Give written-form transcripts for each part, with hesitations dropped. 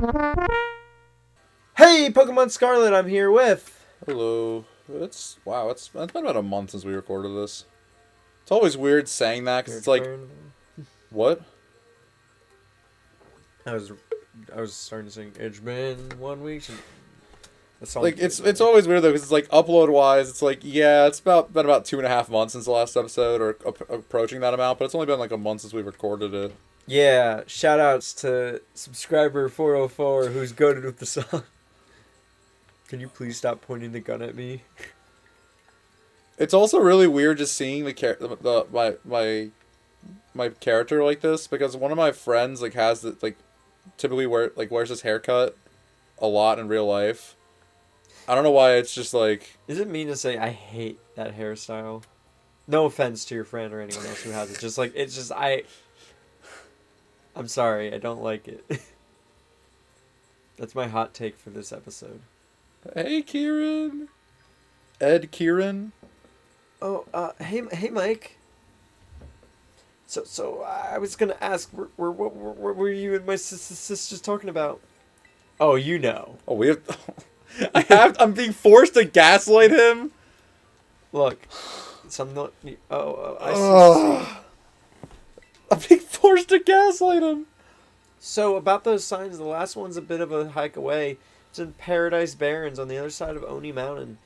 Hey, Pokemon Scarlet, I'm here with... Hello. It's been about a month since we recorded this. It's always weird saying that because it's like, what? I was starting to sing, it's been 1 week. Like it's always weird though because it's like upload wise, it's like yeah, it's been about 2.5 months since the last episode or approaching that amount, but it's only been like a month since we recorded it. Yeah, shout outs to subscriber 404 who's goated with the song. Can you please stop pointing the gun at me? It's also really weird just seeing my character like this because one of my friends like has the, like typically wears this haircut a lot in real life. I don't know why it's just like... Is it mean to say I hate that hairstyle? No offense to your friend or anyone else who has it. Just like, it's just, I'm sorry, I don't like it. That's my hot take for this episode. Hey, Kieran. Kieran. Oh, hey, Mike. So I was gonna ask, what were you and my sisters talking about? Oh, you know. Oh, we have... I'm being forced to gaslight him? Look. I see. I'm being forced to gaslight him. So, about those signs, the last one's a bit of a hike away. It's in Paradise Barrens on the other side of Oni Mountain.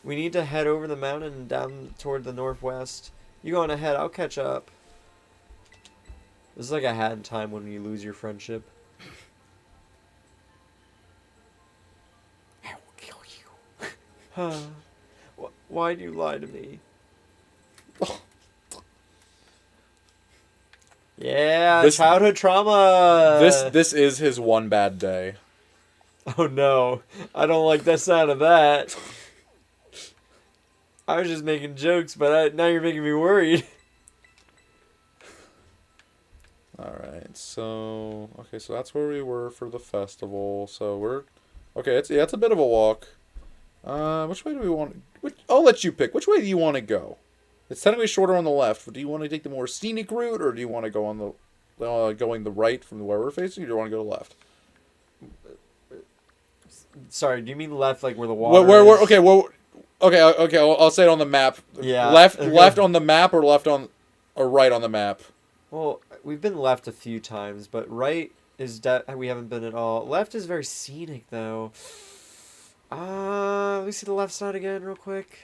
We need to head over the mountain and down toward the northwest. You go on ahead, I'll catch up. This is like a had time when you lose your friendship. I will kill you. Why do you lie to me? Yeah, childhood trauma. This is his one bad day. Oh no, I don't like the sound of that. I was just making jokes, but now you're making me worried. Alright, so... Okay, so that's where we were for the festival. So we're... Okay, it's a bit of a walk. Which way do we want... I'll let you pick. Which way do you want to go? It's technically shorter on the left, but do you want to take the more scenic route, or do you want to go on the... going the right from where we're facing, or do you want to go left? Sorry, do you mean left, like where the water is? Okay, okay, I'll say it on the map. Yeah. Left on the map, or or right on the map? Well, we've been left a few times, but right is we haven't been at all. Left is very scenic, though. Let me see the left side again real quick.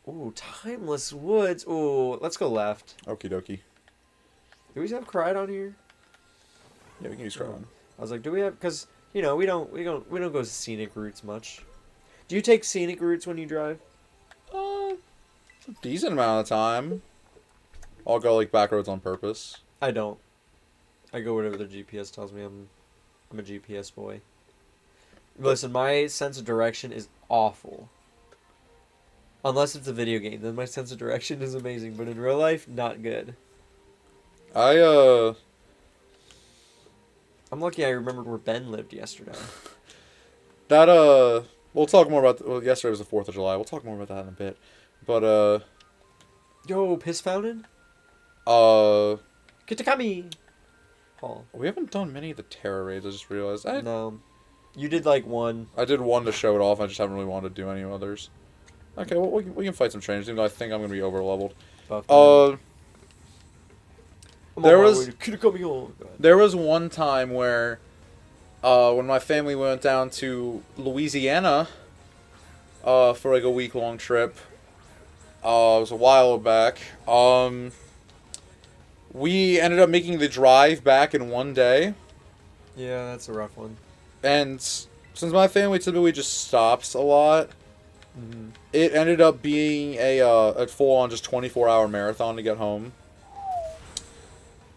Ooh, Timeless Woods. Ooh, let's go left. Okie dokie. Do we have Cried on here? Yeah, we can use Cried on. I was like, do we have? Because you know we don't go scenic routes much. Do you take scenic routes when you drive? A decent amount of time. I'll go like back roads on purpose. I don't. I go whatever the GPS tells me. I'm a GPS boy. Listen, my sense of direction is awful. Unless it's a video game, then my sense of direction is amazing. But in real life, not good. I'm lucky I remembered where Ben lived yesterday. We'll talk more about... Well, yesterday was the 4th of July. We'll talk more about that in a bit. But, Yo, Piss Fountain? Kitakami! Paul. We haven't done many of the Terror raids, I just realized. No. You did, like, one. I did one to show it off, I just haven't really wanted to do any others. Okay, well, we can fight some trainers, even though I think I'm going to be over-leveled. There was one time where, when my family went down to Louisiana, for like a week-long trip, it was a while back, we ended up making the drive back in one day. Yeah, that's a rough one. And since my family typically just stops a lot, it ended up being a full-on just 24-hour marathon to get home.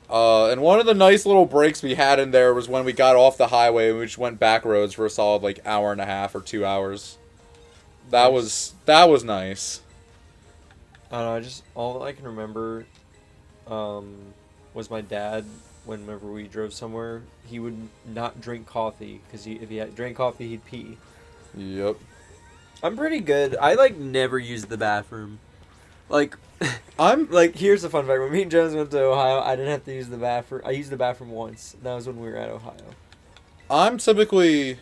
And one of the nice little breaks we had in there was when we got off the highway and we just went back roads for a solid like hour and a half or 2 hours. That was nice. I don't know, all I can remember was my dad, whenever we drove somewhere, he would not drink coffee, because if he drank coffee, he'd pee. Yep. I'm pretty good. I, like, never use the bathroom. Like, I'm like here's the fun fact: when me and Jones went to Ohio, I didn't have to use the bathroom. I used the bathroom once. And that was when we were at Ohio. I'm typically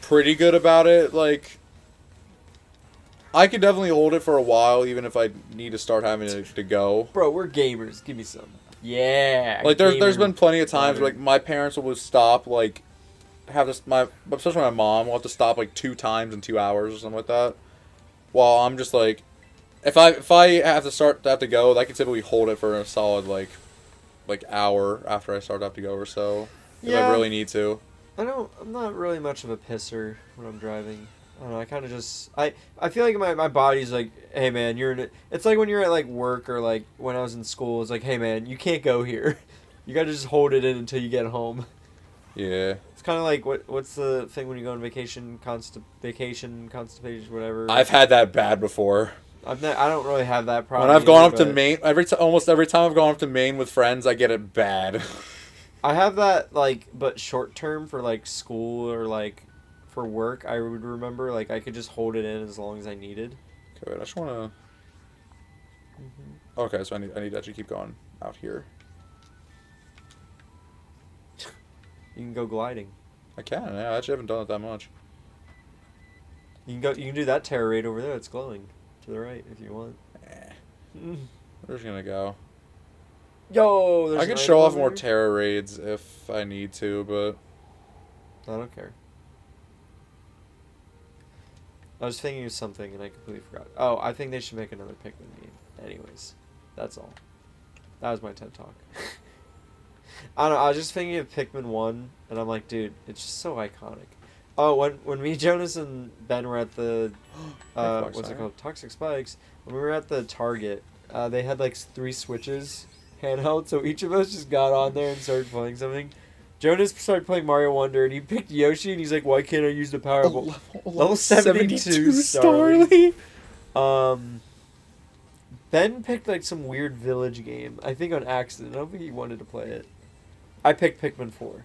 pretty good about it. Like, I could definitely hold it for a while, even if I need to start having to go. Bro, we're gamers. Give me some. Yeah. Like, there's gamer been plenty of times where, butter. like, my parents will stop, like, have this, especially my mom will have to stop, like, 2 times in 2 hours or something like that. While I'm just, like, if I have to go, I can typically hold it for a solid, like hour after I start to have to go or so. If I really need to. I'm not really much of a pisser when I'm driving. I don't know, I kind of just, I feel like my body's like, hey man, it's like when you're at like work or like when I was in school, it's like, hey man, you can't go here. You gotta just hold it in until you get home. Yeah. It's kind of like, what's the thing when you go on vacation, constipation, whatever. I've had that bad before. I don't really have that problem. When I've gone up to Maine, almost every time I've gone up to Maine with friends, I get it bad. I have that, like, but short term for, like, school or, like, for work, I would remember, like, I could just hold it in as long as I needed. Okay, wait, I just want to... Mm-hmm. Okay, so I need to actually keep going out here. You can go gliding. I can, yeah, I actually haven't done it that much. You can do that terror raid over there, it's glowing. To the right, if you want. We're just gonna go. Yo, there's I can show off more terror raids if I need to, but... I don't care. I was thinking of something and I completely forgot. Oh, I think they should make another Pikmin game. Anyways, that's all. That was my TED Talk. I don't know, I was just thinking of Pikmin 1, and I'm like, dude, it's just so iconic. Oh, when me, Jonas, and Ben were at the, what's it called, Toxic Spikes, when we were at the Target, they had like 3 Switches handheld, so each of us just got on there and started playing something. Jonas started playing Mario Wonder, and he picked Yoshi, and he's like, why can't I use the power of level 72 Starly? Ben picked like some weird village game, I think on accident. I don't think he wanted to play it. I picked Pikmin 4.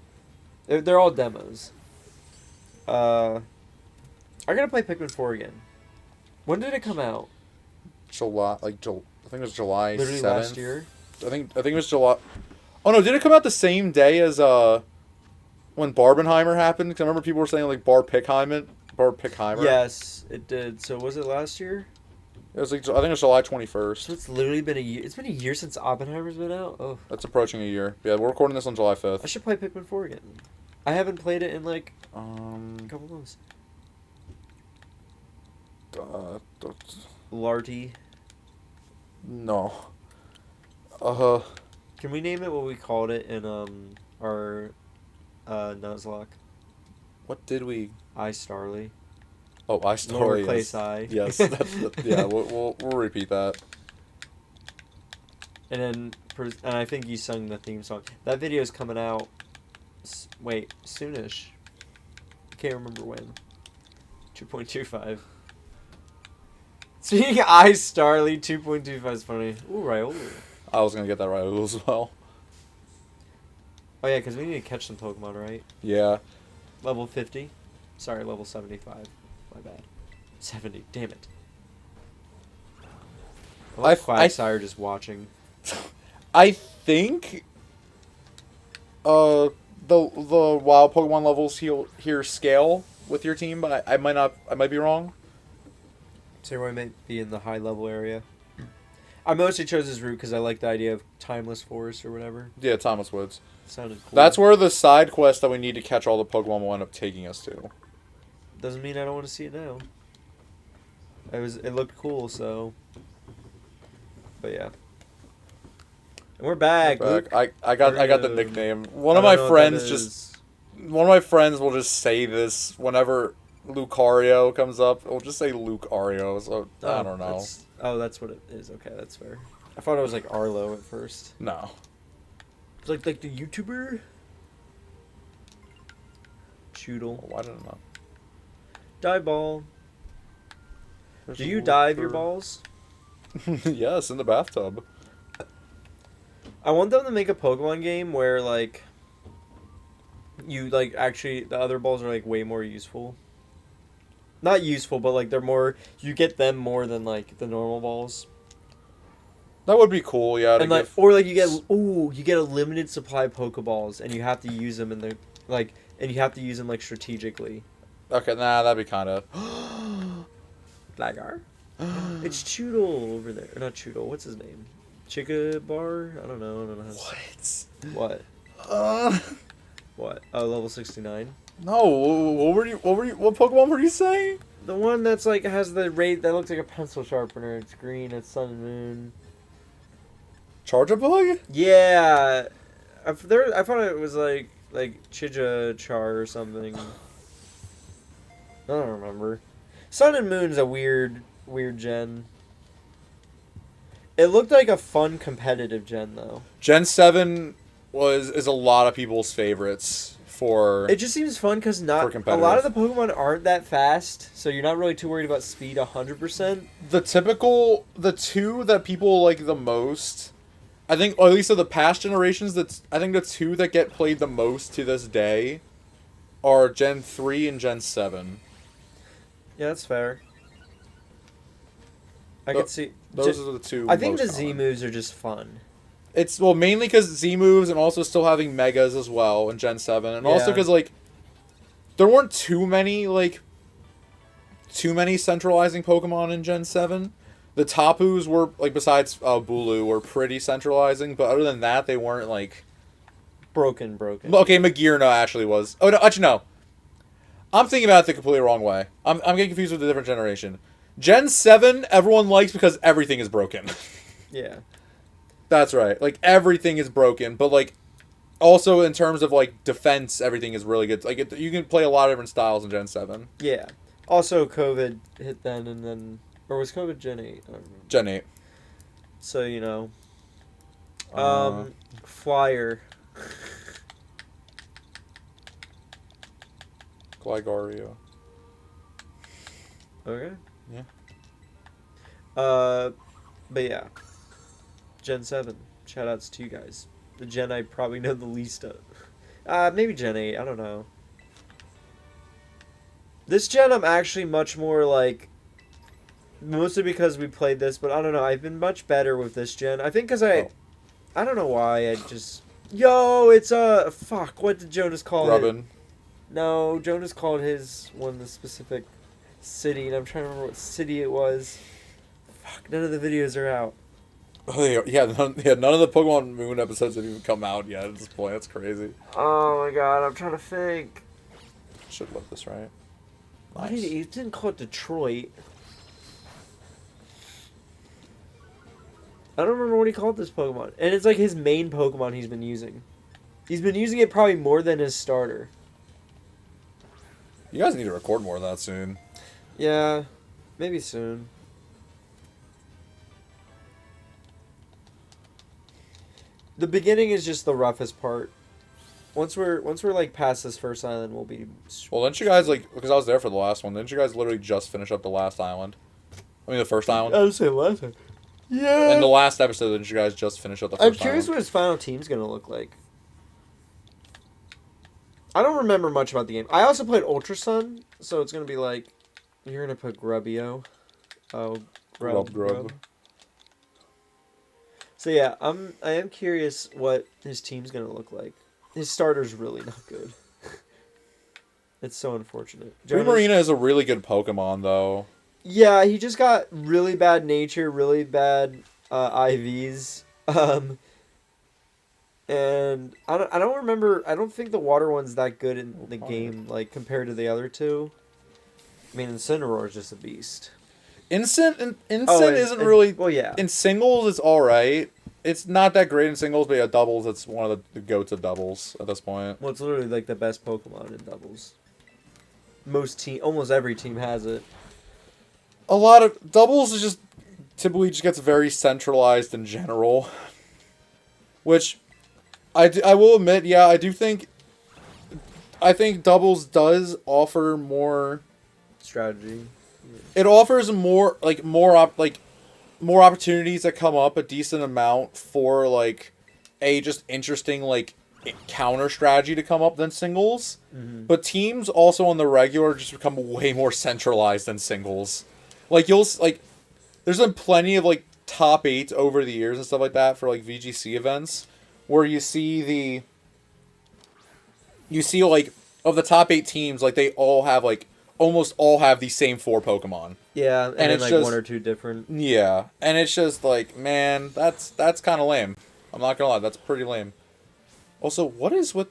They're all demos. I gotta play Pikmin 4 again. When did it come out? I think it was July 7th. Literally last year? I think it was July... Oh no, did it come out the same day as, when Barbenheimer happened? Because I remember people were saying, like, Barbenheimer. Yes, it did. So was it last year? It was like, I think it was July 21st. So it's literally been a year. It's been a year since Oppenheimer's been out? Oh. That's approaching a year. Yeah, we're recording this on July 5th. I should play Pikmin 4 again. I haven't played it in, like, a couple months. Larty. No. Can we name it what we called it in, our, Nuzlocke? What did we... Starly. Oh, Starly. Lowercase I. Yes, yeah, we'll repeat that. And I think you sung the theme song. That video's coming out, soonish. Can't remember when. 2.25. Speaking of Starly, 2.25 is funny. Ooh, Raiola. I was gonna get that right as well. Oh yeah, because we need to catch some Pokemon, right? Yeah. Level 50? Sorry, level 75. My bad. 70. Damn it. I Quagsire just watching. I think the wild Pokemon levels here scale with your team, but I might be wrong. So I might be in the high level area. I mostly chose this route because I like the idea of Timeless Forest or whatever. Yeah, Timeless Woods. Sounded cool. That's where the side quest that we need to catch all the Pokemon will end up taking us to. Doesn't mean I don't want to see it now. It looked cool, so. But yeah. And we're back. I got the nickname. One of my friends will just say this whenever Lucario comes up. It'll just say Lucario. So I don't know. That's what it is. Okay, that's fair. I thought it was like Arlo at first. No. It's like the YouTuber. Choodle. Oh, why did I not? Dive ball. Do you dive your balls? Yes, in the bathtub. I want them to make a Pokemon game where, like, you, like, actually, the other balls are, like, way more useful. not useful, but like they're more. You get them more than like the normal balls. That would be cool, yeah. And like, or like you get a limited supply of Pokeballs, and you have to use them in the like, and you have to use them like strategically. Okay, nah, that'd be kind of. Blagar? It's Choodle over there. Or not Choodle. What's his name? Chickabar? I don't know. What? What? Oh, level 69. No. What Pokemon were you saying? The one that's like has the rate that looks like a pencil sharpener. It's green. It's Sun and Moon. Charjabug? Yeah. I thought it was like Char or something. I don't remember. Sun and Moon's a weird gen. It looked like a fun competitive gen though. Gen 7 is a lot of people's favorites for. It just seems fun because not a lot of the Pokemon aren't that fast, so you're not really too worried about speed 100%. The two that people like the most, I think, or at least of the past generations, I think the two that get played the most to this day are Gen 3 and Gen 7. Yeah, that's fair. I could see. Those are the two. I think the most Z common. moves are just fun. It's mainly because Z moves and also still having Megas as well in Gen 7, and also because like there weren't too many centralizing Pokemon in Gen 7. The Tapus were like, besides Bulu, were pretty centralizing, but other than that, they weren't like broken. Okay, Magearna actually was. Oh no, actually no. I'm thinking about it the completely wrong way. I'm getting confused with a different generation. Gen 7, everyone likes because everything is broken. Yeah. That's right. Like, everything is broken, but, like, also in terms of, like, defense, everything is really good. Like, you can play a lot of different styles in Gen 7. Yeah. Also, COVID hit then, and then... Or was COVID Gen 8? I don't remember. Gen 8. So, you know... Flyer. Gligario. Okay. Yeah. But yeah. Gen 7. Shoutouts to you guys. The gen I probably know the least of. Maybe Gen 8. I don't know. This gen I'm actually much more like... Mostly because we played this, but I don't know. I've been much better with this gen. I think because I don't know why. I just... Yo, it's fuck, what did Jonas call it? Rubbin. No, Jonas called his one the specific city, and I'm trying to remember what city it was. Fuck, none of the videos are out. Oh, yeah, none of the Pokemon Moon episodes have even come out yet at this point. That's crazy. Oh my god, I'm trying to think. Should look this right. Why Nice. he didn't call it Detroit? I don't remember what he called this Pokemon. And it's like his main Pokemon he's been using. He's been using it probably more than his starter. You guys need to record more of that soon. Yeah, maybe soon. The beginning is just the roughest part. Once we're like past this first island, we'll be... Well, didn't you guys, like, because I was there for the last one, didn't you guys literally just finish up the last island? I mean, the first island? I would say last time. Yeah. In the last episode, didn't you guys just finish up the first I'm curious island? what his final team's going to look like. I don't remember much about the game. I also played Ultra Sun, so it's going to be like... You're going to put Grubbio. Oh, Grub. So yeah, I am curious what his team's going to look like. His starter's really not good. It's so unfortunate. Primarina is a really good Pokemon, though. Yeah, he just got really bad nature, really bad IVs. And I don't remember. I don't think the water one's that good in the game, like compared to the other two. I mean, Incineroar is just a beast. Incin isn't really. Well, yeah. In singles, it's all right. It's not that great in singles, but yeah, doubles, it's one of the go-to doubles at this point. Well, it's literally like the best Pokemon in doubles. Almost every team has it. A lot of doubles is just typically just gets very centralized in general, which I will admit, yeah, I think doubles does offer more Strategy. It offers more opportunities that come up a decent amount for like just interesting like counter strategy to come up than singles. Mm-hmm. But teams also on the regular just become way more centralized than singles. Like there's been plenty of like top 8 over the years and stuff like that for like VGC events where you see like of the top 8 teams, like they all have like almost all have the same 4 Pokemon. Yeah, and then it's like just, 1 or 2 different. Yeah, and it's just like, man, that's kind of lame. I'm not gonna lie, that's pretty lame. Also, what is with?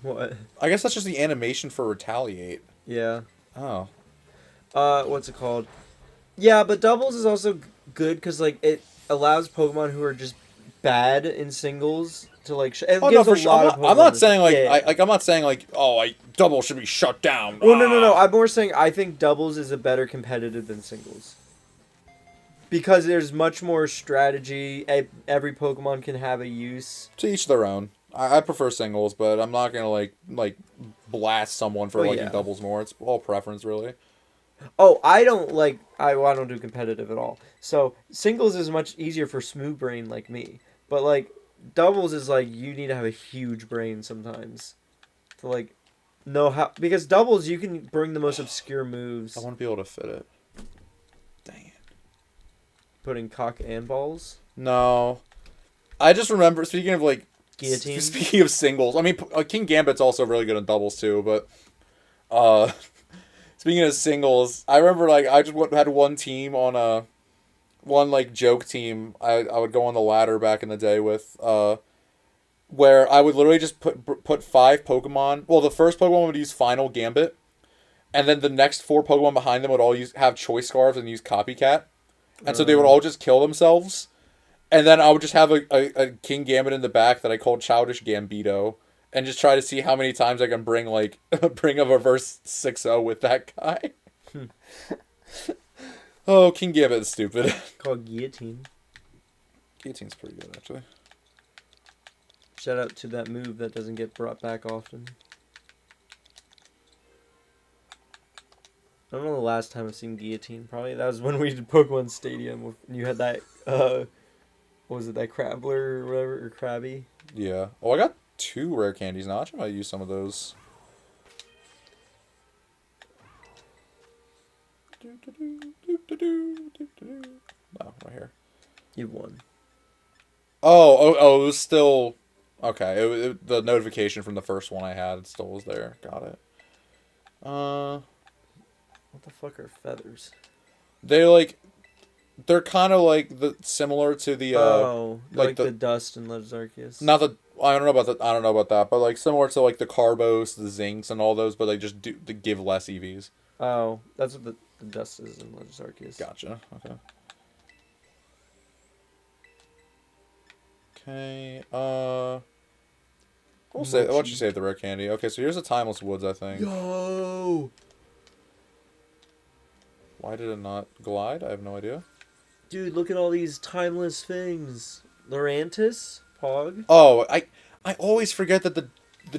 What? I guess that's just the animation for Retaliate. Yeah. Oh. What's it called? Yeah, but doubles is also good because like it allows Pokemon who are just bad in singles to like. It Oh gives no, for a sure. lot of I'm not Pokemon saying like yeah. I'm not saying like double should be shut down. Well, no. I'm more saying I think doubles is a better competitive than singles. Because there's much more strategy. Every Pokemon can have a use. To each their own. I prefer singles, but I'm not gonna like blast someone for liking doubles more. It's all preference, really. Oh, I don't do competitive at all. So singles is much easier for smooth brain like me. But like doubles is like you need to have a huge brain sometimes to like know how, because doubles you can bring the most obscure moves. I want to be able to fit it. Dang it. Putting cock and balls? No. I just remember, speaking of like guillotine. Speaking of singles, I mean King Gambit's also really good in doubles too, but speaking of singles, I remember like I just had one team on one like joke team. I would go on the ladder back in the day with where I would literally just put 5 Pokemon. Well, the first Pokemon would use Final Gambit, and then the next 4 Pokemon behind them would all have Choice Scarves and use Copycat. And so they would all just kill themselves. And then I would just have a King Gambit in the back that I called Childish Gambito. And just try to see how many times I can bring a reverse 6-0 with that guy. Oh, King Gambit is stupid. Called Guillotine. Guillotine's pretty good, actually. Shout out to that move that doesn't get brought back often. I don't know the last time I've seen Guillotine. Probably that was when we did Pokemon Stadium. And you had that, what was it, that Crabbler or whatever, or Krabby? Yeah. Oh, I got 2 rare candies now. I should use some of those. Oh, right here. You won. Oh, it was still... Okay, the notification from the first one I had still was there. Got it. What the fuck are feathers? They're kind of like similar to the like the dust in Legends Arceus. Not the I don't know about that, but like similar to like the Carbos, the Zinks, and all those, but they just they give less EVs. Oh, that's what the dust is in Legends Arceus. Gotcha. Okay. Okay. Why don't you save the rare candy? Okay, so here's a Timeless Woods, I think. Yo! Why did it not glide? I have no idea. Dude, look at all these timeless things. Lurantis? Pog? Oh, I always forget that the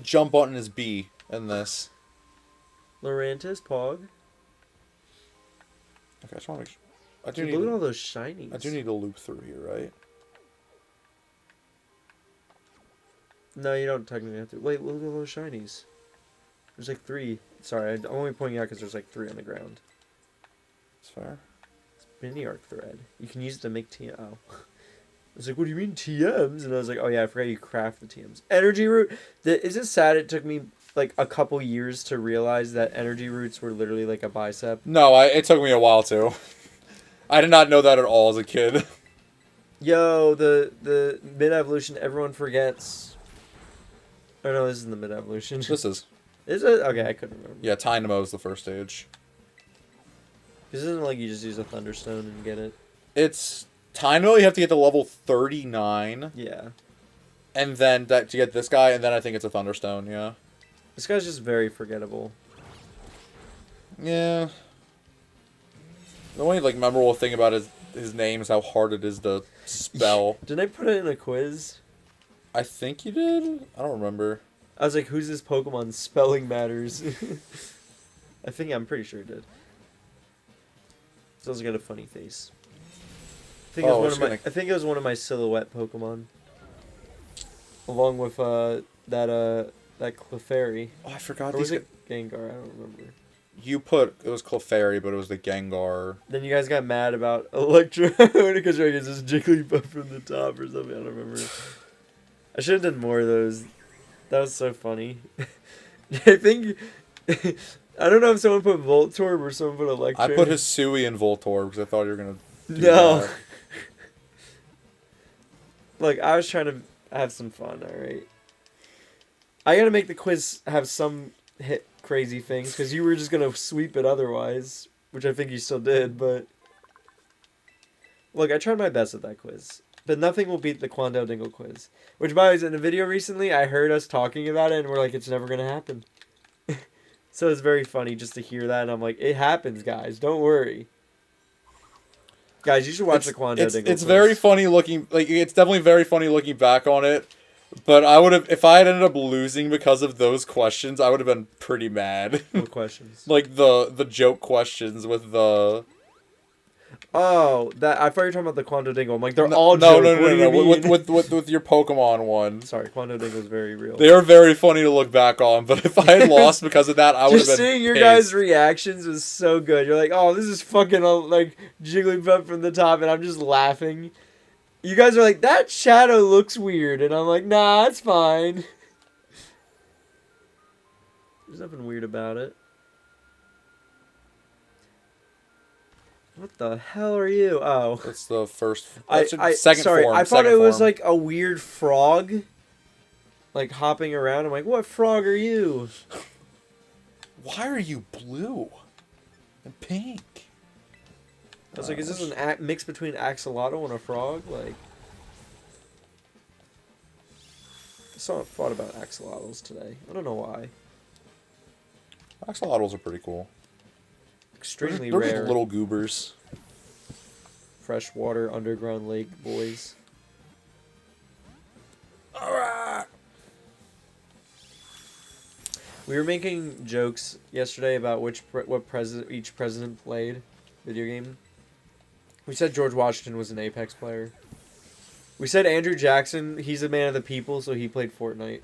jump button is B in this. Lurantis? Pog? Okay, I just want to make sure. Dude, look at all those shinies. I do need to loop through here, right? No, you don't technically have to. Wait, look at all those shinies. There's like 3. Sorry, I'm only pointing out because there's like 3 on the ground. It's fair. It's mini arc thread. You can use it to make TM. Oh. I was like, what do you mean TMs? And I was like, oh yeah, I forgot you craft the TMs. Energy root. Is it sad it took me like a couple years to realize that energy roots were literally like a bicep? No, it took me a while too. I did not know that at all as a kid. Yo, the mid-evolution everyone forgets. Oh no, this isn't the mid-evolution. This is. Is it? Okay, I couldn't remember. Yeah, Tynamo is the first stage. This isn't like you just use a Thunderstone and get it. It's Tynamo, you have to get to level 39. Yeah. And then to get this guy, and then I think it's a Thunderstone, yeah. This guy's just very forgettable. Yeah. The only like memorable thing about his name is how hard it is to spell. Didn't I put it in a quiz? I think you did. I don't remember. I was like, who's this Pokemon? Spelling matters. I'm pretty sure it did. It's also got a funny face. I think it was one of my silhouette Pokemon. along with that Clefairy. Oh, I forgot Or was these. it Gengar? I don't remember. You put it was Clefairy, but it was the Gengar. Then you guys got mad about Electro because you're like, is this Jigglypuff from the top or something? I don't remember. I should have done more of those. That was so funny. I think I don't know if someone put Voltorb or someone put Electro. I put Hisui in Voltorb because I thought you were gonna. No. That. Look, I was trying to have some fun. All right. I gotta make the quiz have some hit crazy things because you were just gonna sweep it otherwise, which I think you still did. But look, I tried my best at that quiz. But nothing will beat the Quandale Dingle quiz. Which, by the way, in a video recently, I heard us talking about it, and we're like, it's never going to happen. So it's very funny just to hear that, and I'm like, it happens, guys. Don't worry. Guys, you should watch the Quandale Dingle quiz. It's very funny looking... Like, it's definitely very funny looking back on it. But I would have... If I had ended up losing because of those questions, I would have been pretty mad. What questions? Like, the joke questions with the... Oh, that I thought you were talking about the Quandale Dingle. I'm like, they're all jokes. No. With your Pokemon one. Sorry, Quandale Dingle is very real. They are very funny to look back on, but if I had lost because of that, I would have been Just seeing your pissed. guys' reactions was so good. You're like, oh, this is fucking like Jigglypuff from the top, and I'm just laughing. You guys are like, that shadow looks weird, and I'm like, nah, it's fine. There's nothing weird about it. What the hell are you? Oh. That's the first... Second form. I thought it was form. like a weird frog. Like hopping around. I'm like, what frog are you? Why are you blue and pink? I was like, is this an mix between axolotl and a frog? Like, I thought about axolotls today. I don't know why. Axolotls are pretty cool. Extremely They're rare. just little goobers. Freshwater underground lake boys. Alright. We were making jokes yesterday about what president each president played video game. We said George Washington was an Apex player. We said Andrew Jackson, he's a man of the people, so he played Fortnite.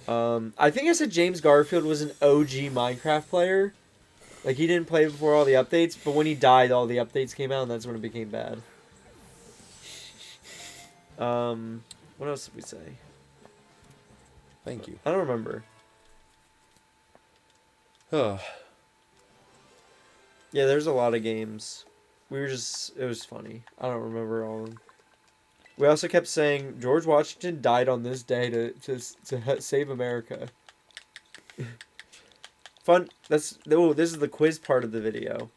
I think I said James Garfield was an OG Minecraft player. Like, he didn't play before all the updates, but when he died, all the updates came out, and that's when it became bad. What else did we say? Thank you. I don't remember. Ugh. Yeah, there's a lot of games. It was funny. I don't remember all of them. We also kept saying, George Washington died on this day to save America. Fun. This is the quiz part of the video.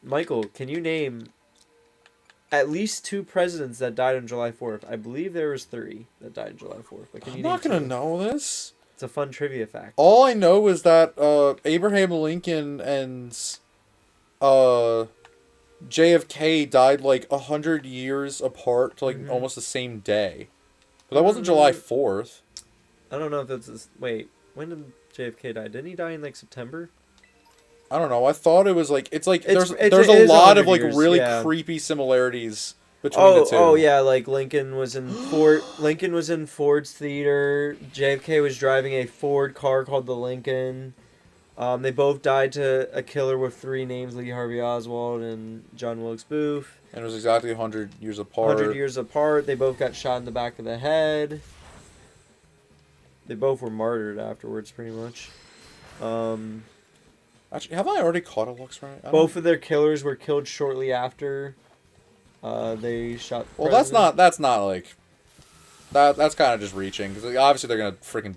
Michael, can you name at least 2 presidents that died on July 4th? I believe there was 3 that died on July 4th. But I'm not going to know this. It's a fun trivia fact. All I know is that Abraham Lincoln and JFK died like 100 years apart, like almost the same day. But that wasn't July 4th. I don't know if it's... Wait, when did JFK die? Didn't he die in like September? I don't know. I thought it was like there's it a is lot of 100 like years, really yeah. creepy similarities between the two. Oh yeah, like Lincoln was in Ford's theater. JFK was driving a Ford car called the Lincoln. They both died to a killer with 3 names: Lee Harvey Oswald and John Wilkes Booth. And it was exactly 100 years apart. 100 years apart. They both got shot in the back of the head. They both were martyred afterwards, pretty much. Actually, have I already caught a Lux right? Both of their killers were killed shortly after they shot. Well, that's not like that's kind of just reaching because obviously they're gonna freaking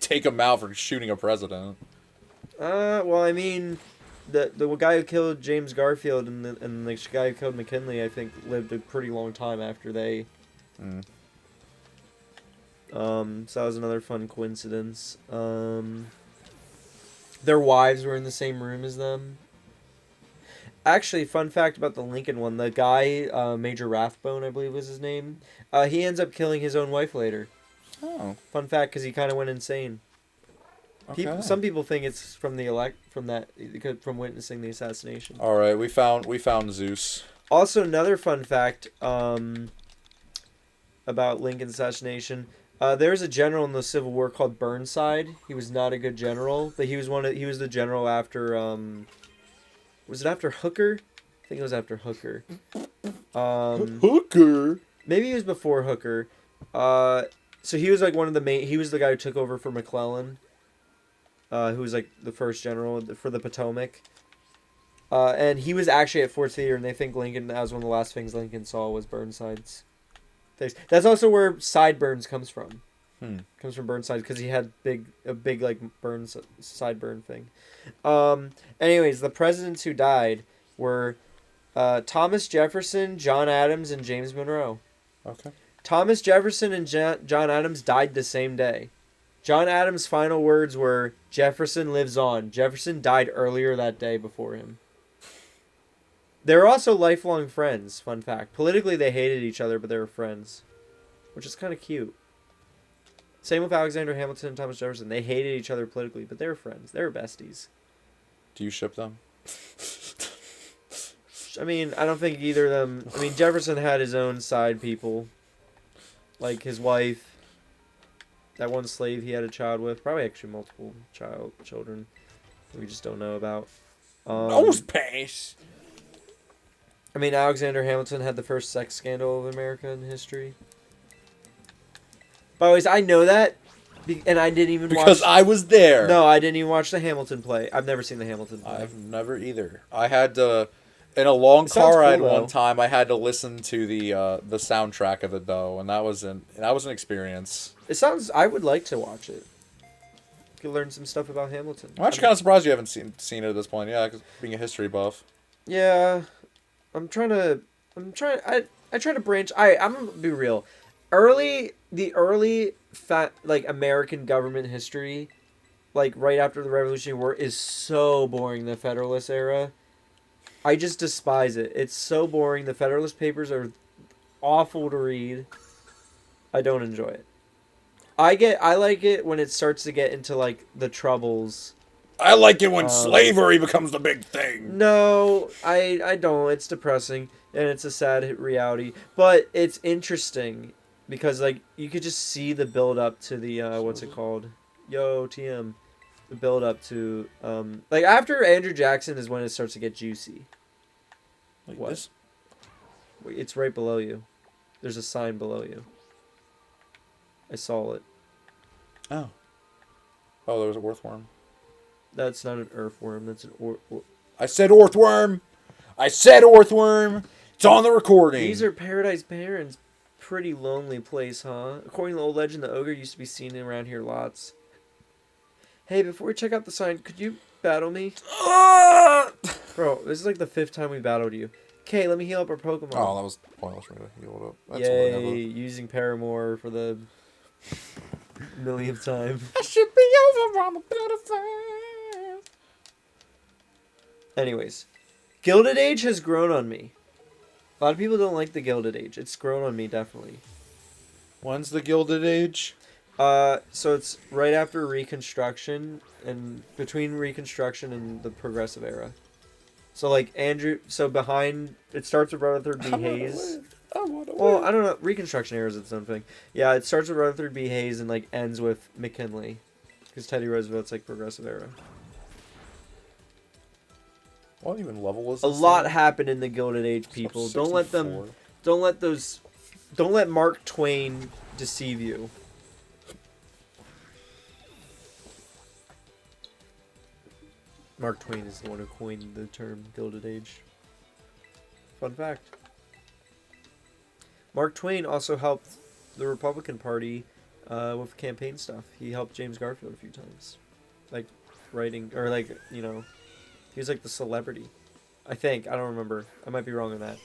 take him out for shooting a president. Well, I mean, the guy who killed James Garfield and the guy who killed McKinley, I think, lived a pretty long time after they. So that was another fun coincidence. Their wives were in the same room as them. Actually, fun fact about the Lincoln one: the guy, Major Rathbone, I believe was his name. He ends up killing his own wife later. Oh. Fun fact, because he kind of went insane. Okay. Some people think it's from from witnessing the assassination. All right, we found Zeus. Also, another fun fact. about Lincoln's assassination. There was a general in the Civil War called Burnside. He was not a good general, but he was the general after was it after Hooker? I think it was after Hooker. Hooker. Maybe it was before Hooker. So he was like one of the main. He was the guy who took over for McClellan. Who was like the first general for the Potomac. And he was actually at Ford's Theater, and they think Lincoln, that was one of the last things Lincoln saw was Burnside's face. That's also where sideburns comes from. Comes from Burnside because he had a big like sideburn thing. Anyways, the presidents who died were Thomas Jefferson, John Adams, and James Monroe. Okay. Thomas Jefferson and John Adams died the same day. John Adams' final words were, "Jefferson lives on." Jefferson died earlier that day before him. They were also lifelong friends, fun fact. Politically, they hated each other, but they were friends, which is kind of cute. Same with Alexander Hamilton and Thomas Jefferson. They hated each other politically, but they were friends. They were besties. Do you ship them? I mean, I don't think either of them... I mean, Jefferson had his own side people. Like his wife. That one slave he had a child with. Probably actually multiple children. We just don't know about. Nose pace! I mean, Alexander Hamilton had the first sex scandal of America in history. By the way, I know that, and I didn't even watch... Because I was there! No, I didn't even watch the Hamilton play. I've never seen the Hamilton play. I've never either. I had to... In a long car ride one time, I had to listen to the soundtrack of it, though, and that was an experience. It sounds... I would like to watch it. You could learn some stuff about Hamilton. I'm actually kind of surprised you haven't seen it at this point, yeah, because being a history buff. Yeah... I try to branch. I'm gonna be real. The early American government history, like right after the Revolutionary War, is so boring. The Federalist era, I just despise it. It's so boring. The Federalist Papers are awful to read. I don't enjoy it. I like it when it starts to get into like the Troubles. I like it when slavery becomes the big thing. No, I don't. It's depressing, and it's a sad reality. But it's interesting, because, like, you could just see the build-up to the, what's it called? Yo, TM. The build-up to, like, after Andrew Jackson is when it starts to get juicy. Like what? This? It's right below you. There's a sign below you. I saw it. Oh. Oh, there was a earthworm. That's not an earthworm. That's an I said earthworm. I said earthworm. It's on the recording. These are Paradise Barrens. Pretty lonely place, huh? According to the old legend, the ogre used to be seen around here lots. Hey, before we check out the sign, could you battle me? Bro, this is like the 5th time we battled you. Okay, let me heal up our Pokemon. Oh, that was pointless for me to heal it up. That's Yay, using Paramore for the millionth time. I should be over on the battlefield. Anyways, Gilded Age has grown on me. A lot of people don't like the Gilded Age. It's grown on me, definitely. When's the Gilded Age? So it's right after Reconstruction, and between Reconstruction and the Progressive Era. So like behind, it starts with Rutherford B. Hayes. Well, I don't know. Reconstruction era is its own thing. Yeah, it starts with Rutherford B. Hayes and like ends with McKinley, because Teddy Roosevelt's like Progressive era. What even level is this? A lot thing? Happened in the Gilded Age, people. Don't let Mark Twain deceive you. Mark Twain is the one who coined the term Gilded Age. Fun fact. Mark Twain also helped the Republican Party with campaign stuff. He helped James Garfield a few times. Like, writing, or like, you know, he was like the celebrity. I think. I don't remember. I might be wrong on that.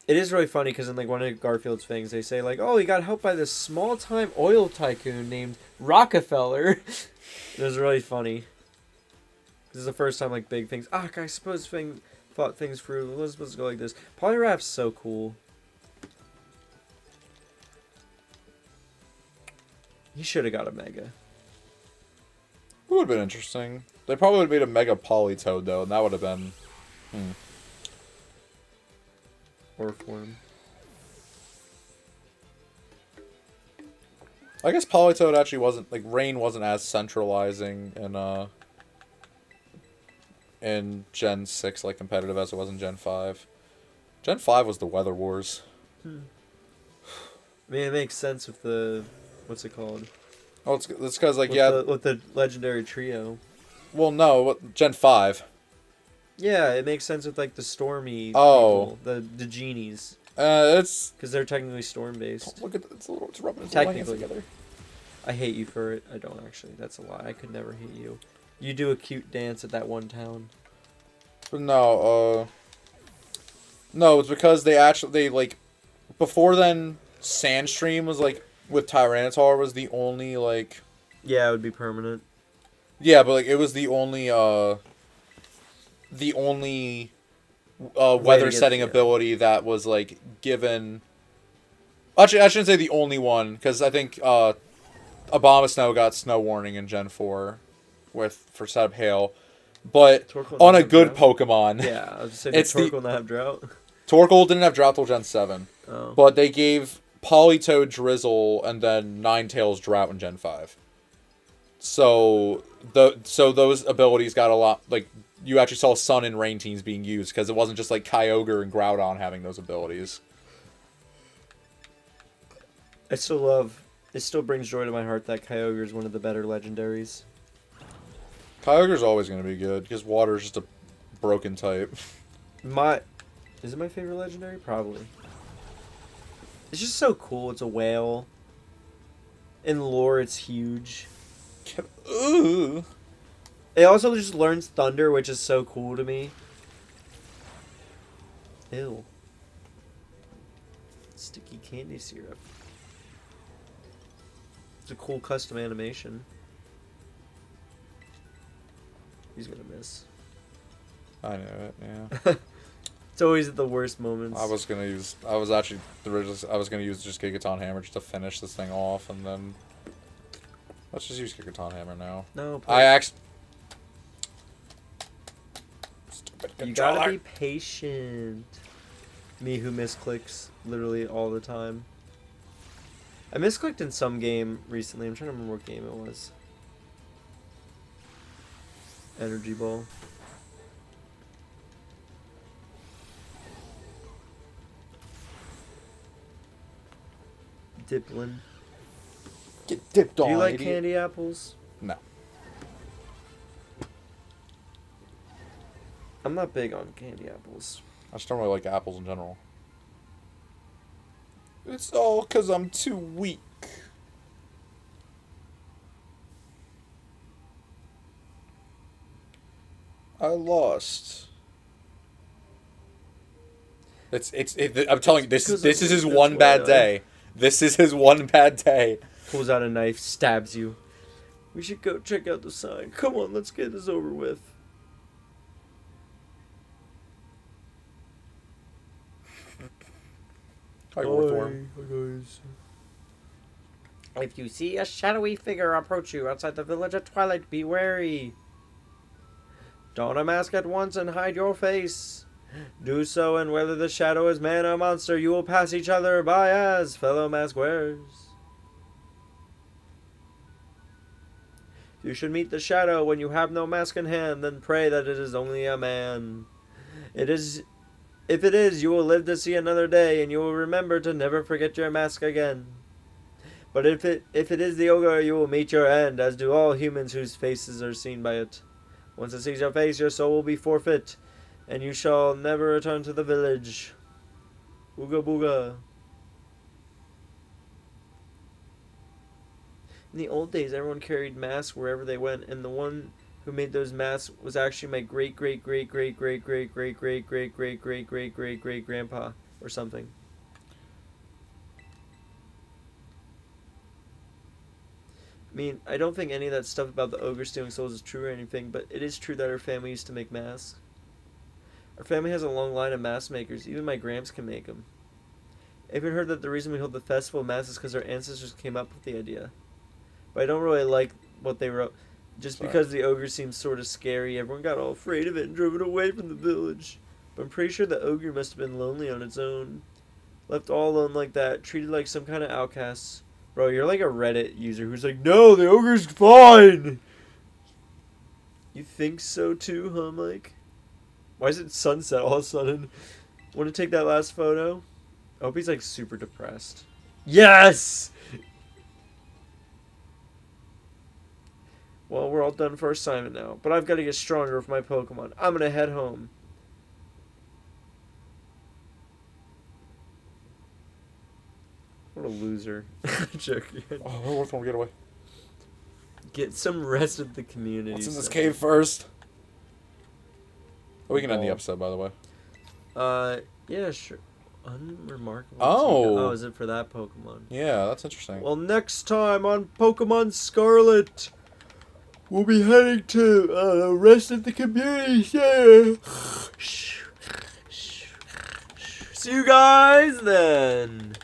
It is really funny because in like one of Garfield's things, they say like, oh, he got helped by this small-time oil tycoon named Rockefeller. It was really funny. This is the first time like big things. I suppose thought things through. It was supposed to go like this. Polyraph's so cool. He should have got a Mega. It would have been interesting. They probably would have made a Mega Polytoad, though, and that would have been... Earthworm. I guess Politoed actually wasn't like rain wasn't as centralizing in Gen 6 like competitive as it was in Gen 5. Gen 5 was the Weather Wars. I mean, it makes sense with the what's it called? Oh, it's because like with the legendary trio. Well, no, Gen 5. Yeah, it makes sense with like the stormy Oh. people, the genies. It's Because they're technically storm based. look at it's rubbing its Technically. hands together. I hate you for it. I don't actually. That's a lie. I could never hate you. You do a cute dance at that one town. No, no, it's because they like before then Sandstream was like with Tyranitar was the only like Yeah, it would be permanent. yeah, but like it was the only weather setting ability that was like given. Actually, I shouldn't say the only one because I think Abomasnow got snow warning in Gen 4 for setup hail, but Torkoal on a didn't good have drought? Pokemon. Yeah, I was just saying, It's Torkoal not have drought? Torkoal didn't have drought till Gen 7, Oh. but they gave Politoed Drizzle and then Ninetales drought in Gen 5. So those abilities got a lot like you actually saw Sun and Rain teams being used because it wasn't just like Kyogre and Groudon having those abilities. It still brings joy to my heart that Kyogre is one of the better legendaries. Kyogre's always going to be good because water is just a broken type. Is it my favorite legendary? Probably. It's just so cool. It's a whale. In lore, it's huge. Ooh. It also just learns thunder, which is so cool to me. Ew. Sticky candy syrup. It's a cool custom animation. He's gonna miss. I know it, yeah. It's always at the worst moments. I was gonna use just Gigaton Hammer just to finish this thing off, and then let's just use Gigaton Hammer now. No, Stupid you controller. gotta be patient. Me who misclicks literally all the time. I misclicked in some game recently. I'm trying to remember what game it was. Energy Ball. Diplin. Get dipped on. Do you like idiot. candy apples? No. I'm not big on candy apples. I just don't really like apples in general. It's all because I'm too weak. I lost. I'm telling you, this is his one bad day. This is his one bad day. Pulls out a knife, stabs you. We should go check out the sign. Come on, let's get this over with. Hi, Warthorn. guys. If you see a shadowy figure approach you outside the village at twilight, be wary. Don a mask at once and hide your face. Do so, and whether the shadow is man or monster, you will pass each other by as fellow mask wearers. You should meet the shadow when you have no mask in hand, then pray that it is only a man. If it is, you will live to see another day, and you will remember to never forget your mask again. But if it is the ogre, you will meet your end, as do all humans whose faces are seen by it. Once it sees your face, your soul will be forfeit, and you shall never return to the village. Ooga booga. In the old days, everyone carried masks wherever they went, and the one who made those masks was actually my great great great great great great great great great great great great great great grandpa or something. I mean, I don't think any of that stuff about the ogre stealing souls is true or anything, but it is true that our family used to make masks. Our family has a long line of mask makers. Even my gramps can make them. I even heard that the reason we hold the festival of masks is because our ancestors came up with the idea. But I don't really like what they wrote. Just because the ogre seems sort of scary, everyone got all afraid of it and drove it away from the village. But I'm pretty sure the ogre must have been lonely on its own. Left all alone like that, treated like some kind of outcast. Bro, you're like a Reddit user who's like, no, the ogre's fine. You think so too, huh, Mike? Why is it sunset all of a sudden? Want to take that last photo? I hope he's like super depressed. Yes! Well, we're all done for assignment now, but I've got to get stronger with my Pokemon. I'm going to head home. What a loser. Joking. Oh, which one get away? Get some rest at the community. What's in this center. cave first? Oh, we can end the episode, by the way. Yeah, sure. Unremarkable. Oh. Oh, is it for that Pokemon? Yeah, that's interesting. Well, next time on Pokemon Scarlet, we'll be heading to rest at the community center. See you guys then.